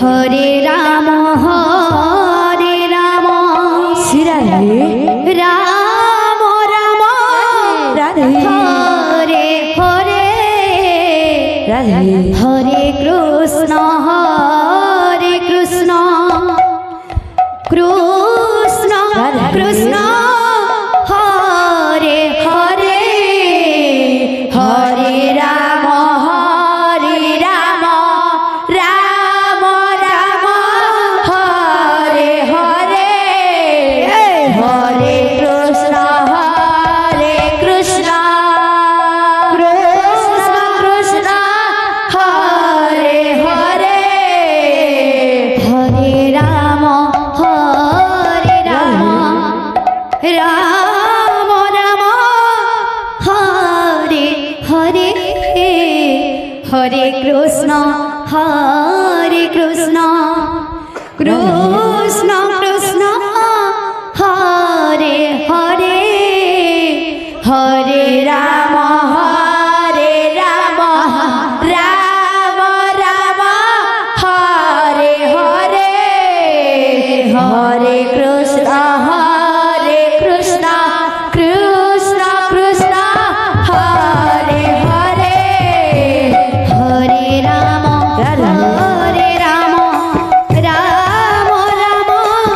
Hare Ram Shri Radhe Ram Ram Radhe Hare Hare Radhe Hare Krishna Krishna Krishna Hare Hare Hare Ram Ram Ram Hare Hare Hare Krishna Krishna Krishna Hare Hare Hare Ram Ram Ram Hare Hare Hare Krishna Krishna Krishna Hare Hare Hare Ram Ram Ram Hare Hare Hare Krishna Krishna Krishna Hare Hare Hare Ram Ram Ram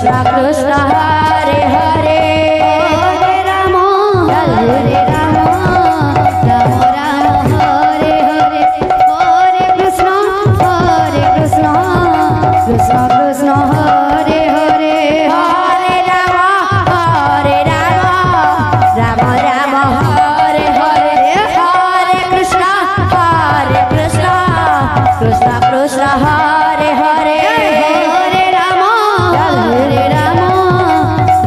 Krishna Krishna Hare Hare Hare Ram Ram Ram Hare Hare Hare Krishna Krishna Krishna Hare Hare Hare Ram Ram Ram Hare Hare Hare Krishna Krishna Krishna Hare Hare Hare Ram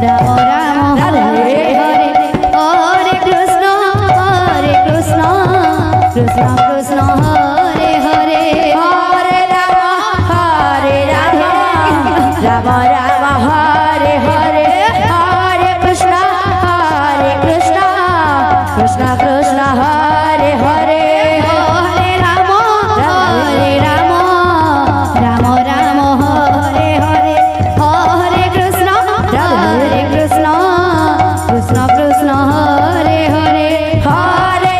Ram Ram Hare Hare Hare Krishna Krishna Krishna Hare Hare Hare Ram Ram Ram Hare Hare Hare Krishna Krishna Krishna Hare Hare Hare Ram Ram Ram Hare Hare Hare Krishna Krishna Krishna Hare Hare Hare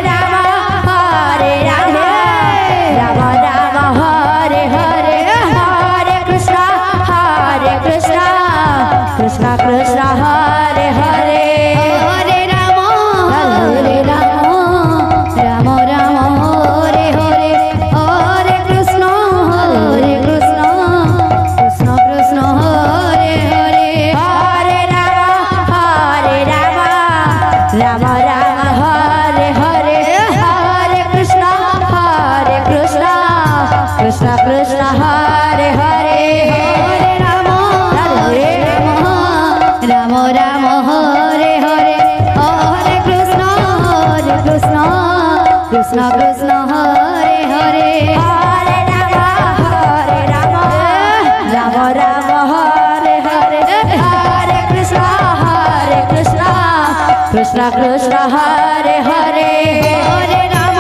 Ram Ram Ram Hare Hare Hare Krishna Krishna Krishna Hare Hare Hare Ram Ram Ram Hare Hare Hare Krishna Krishna Krishna Hare Hare Hare Ram Ram Ram Hare Hare Hare Krishna Krishna Krishna Hare Hare Hare Ram Ram Ram Hare Hare Hare Krishna Krishna Krishna Hare Hare Hare Ram Ram Ram Hare Hare Hare Krishna Krishna Krishna Hare Hare Hare Ram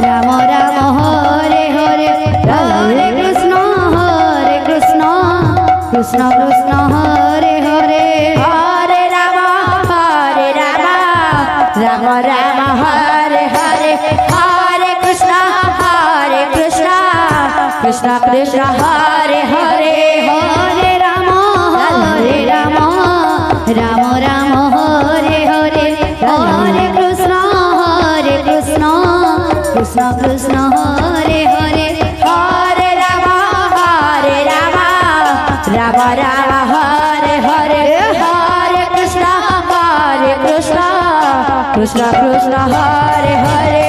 Ram Ram Hare Hare Hare Krishna Krishna Krishna Hare Hare Hare Ram Ram Ram Hare Hare Hare Krishna Krishna Krishna Hare Hare Hare Ram Ram Ram Hare Hare Hare Krishna Krishna Krishna Hare Hare Hare Ram Ram Ram Hare Hare Hare Krishna Krishna Krishna Hare Hare